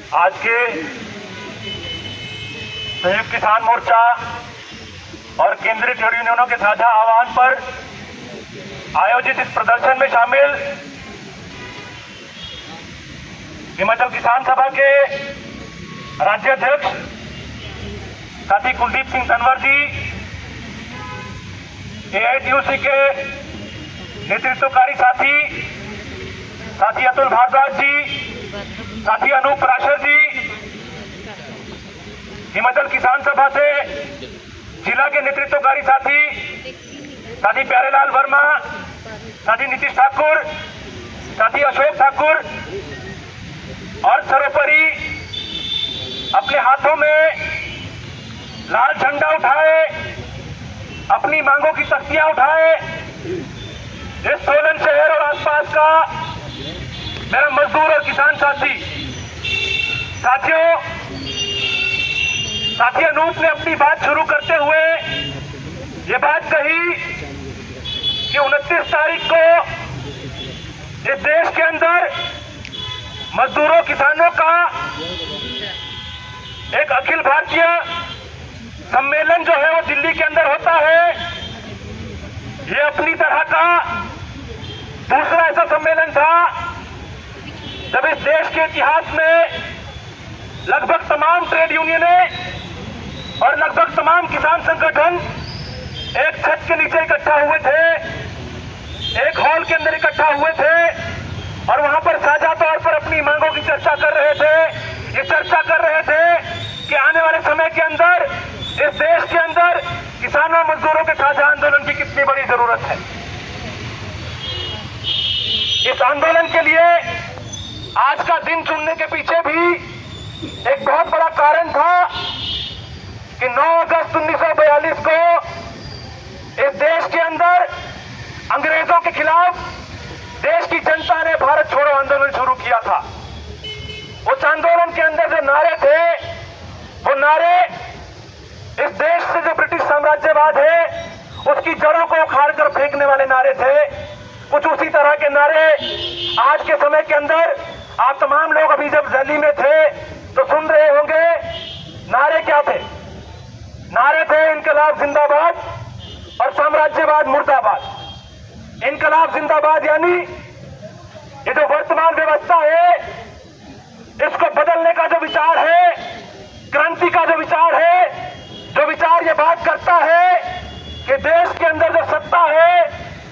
आज के संयुक्त किसान मोर्चा और केंद्रीय ट्रेड यूनियनों के साझा आह्वान पर आयोजित इस प्रदर्शन में शामिल हिमाचल किसान सभा के राज्य अध्यक्ष साथी कुलदीप सिंह तंवर जी, एआईटीयूसी के नेतृत्वकारी साथी अतुल भारद्वाज जी, साथी अनूप पराशर जी, हिमाचल किसान सभा से जिला के नेतृत्वकारी साथी प्यारेलाल वर्मा, साथी नीतीश ठाकुर, साथी अशोक ठाकुर और सर्वोपरि अपने हाथों में लाल झंडा उठाए, अपनी मांगों की तख्तियां उठाए, इस सोलन शहर और आसपास का मेरा मजदूर और किसान साथी अनूप ने अपनी बात शुरू करते हुए ये बात कही कि 29 तारीख को इस देश के अंदर मजदूरों किसानों का एक अखिल भारतीय सम्मेलन जो है वो दिल्ली के अंदर होता है। ये अपनी तरह का दूसरा ऐसा सम्मेलन था जब इस देश के इतिहास में लगभग तमाम ट्रेड यूनियनें और लगभग तमाम किसान संगठन एक छत के नीचे इकट्ठा हुए थे, एक हॉल के अंदर इकट्ठा हुए थे और वहां पर साझा तौर पर अपनी मांगों की चर्चा कर रहे थे। ये चर्चा कर रहे थे कि आने वाले समय के अंदर इस देश के अंदर किसानों मजदूरों के साझा आंदोलन की कितनी बड़ी जरूरत है। इस आंदोलन के लिए आज का दिन चुनने के पीछे भी एक बहुत बड़ा कारण था कि 9 अगस्त 1942 को इस देश के अंदर अंग्रेजों के खिलाफ देश की जनता ने भारत छोड़ो आंदोलन शुरू किया था। उस आंदोलन के अंदर जो नारे थे वो नारे इस देश से जो ब्रिटिश साम्राज्यवाद है उसकी जड़ों को उखाड़ कर फेंकने वाले नारे थे। कुछ उसी तरह के नारे आज के समय के अंदर आप तमाम लोग अभी जब दिल्ली में थे तो सुन रहे होंगे। नारे क्या थे? नारे थे इनकलाब जिंदाबाद और साम्राज्यवाद मुर्दाबाद। इनकलाब जिंदाबाद यानी ये जो वर्तमान व्यवस्था है इसको बदलने का जो विचार है, क्रांति का जो विचार है, जो विचार ये बात करता है कि देश के अंदर जो सत्ता है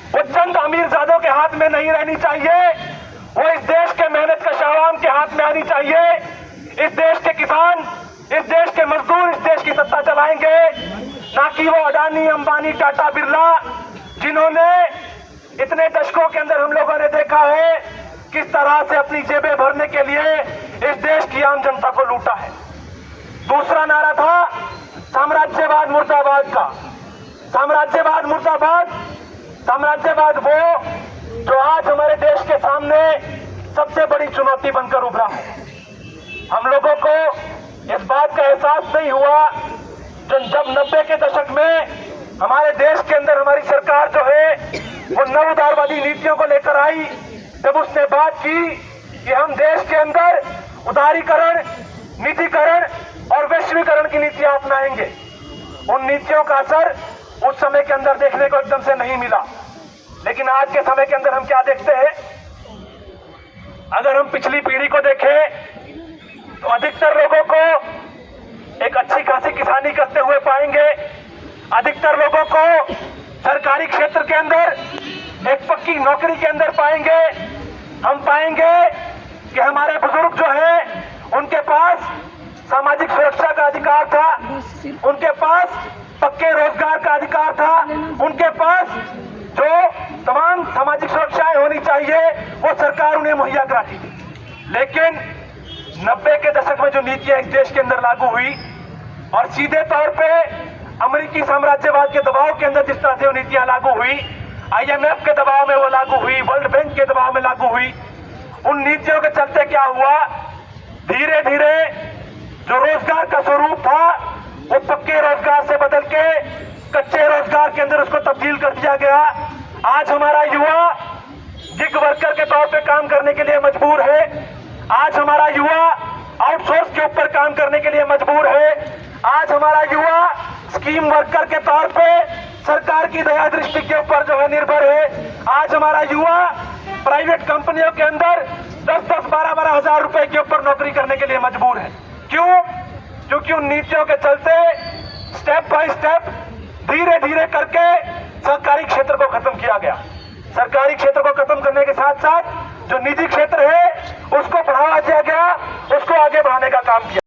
वो चंद अमीरजादों के हाथ में नहीं रहनी चाहिए, वो इस देश के मेहनत कश आवाम के हाथ में आनी चाहिए। इस देश के किसान, इस देश के मजदूर इस देश की सत्ता चलाएंगे, ना कि वो अडानी, अंबानी, टाटा, बिरला, जिन्होंने इतने दशकों के अंदर हम लोगों ने देखा है किस तरह से अपनी जेबें भरने के लिए इस देश की आम जनता को लूटा है। दूसरा नारा था साम्राज्यवाद मुर्दाबाद का। साम्राज्यवाद मुर्दाबाद, साम्राज्यवाद वो जो आज हमारे देश के सामने सबसे बड़ी चुनौती बनकर उभरा है। हम लोगों को इस बात का एहसास नहीं हुआ जब 90 के दशक में हमारे देश के अंदर हमारी सरकार जो है वो नव उदारवादी नीतियों को लेकर आई, जब उसने बात की कि हम देश के अंदर उदारीकरण, निजीकरण और वैश्वीकरण की नीतियां अपनाएंगे। उन नीतियों का असर उस समय के अंदर देखने को एकदम से नहीं मिला, लेकिन आज के समय के अंदर हम क्या देखते हैं? अगर हम पिछली पीढ़ी को देखें तो अधिकतर लोगों को एक अच्छी खासी किसानी करते हुए पाएंगे। अधिकतर लोगों को सरकारी क्षेत्र के अंदर एक पक्की नौकरी के अंदर पाएंगे। हम पाएंगे कि हमारे बुजुर्ग जो हैं उनके पास सामाजिक सुरक्षा का अधिकार था, उनके पास पक्के रोजगार का अधिकार था, उनके पास जो तमाम सामाजिक सुरक्षाएं होनी चाहिए वो सरकार उन्हें मुहैया कराती थी। लेकिन 90 के दशक में जो नीतियां इस देश के अंदर लागू हुई और सीधे तौर पे अमेरिकी साम्राज्यवाद के दबाव के अंदर जिस तरह से वो नीतियां लागू हुई, IMF के दबाव में वो लागू हुई, वर्ल्ड बैंक के दबाव में लागू हुई, उन नीतियों के चलते क्या हुआ? धीरे धीरे जो रोजगार का स्वरूप था वो पक्के रोजगार से बदल के कच्चे रोजगार के अंदर उसको तब्दील कर दिया गया। आज हमारा युवा गिग वर्कर के तौर पे काम करने के लिए मजबूर है। आज हमारा युवा आउटसोर्स करने के लिए मजबूर है। आज हमारा युवा स्कीम वर्कर के तौर पे सरकार की दया दृष्टि के ऊपर जो है निर्भर है। आज हमारा युवा प्राइवेट कंपनियों के अंदर 10-10, 12-12 हजार रुपए के ऊपर नौकरी करने के लिए मजबूर है। क्यों? क्योंकि उन नीतियों के चलते स्टेप बाय स्टेप धीरे धीरे करके सरकारी क्षेत्र को खत्म किया गया। सरकारी क्षेत्र को खत्म करने के साथ साथ जो निजी क्षेत्र है उसको बढ़ावा दिया गया, उसको आगे बढ़ाने का काम किया।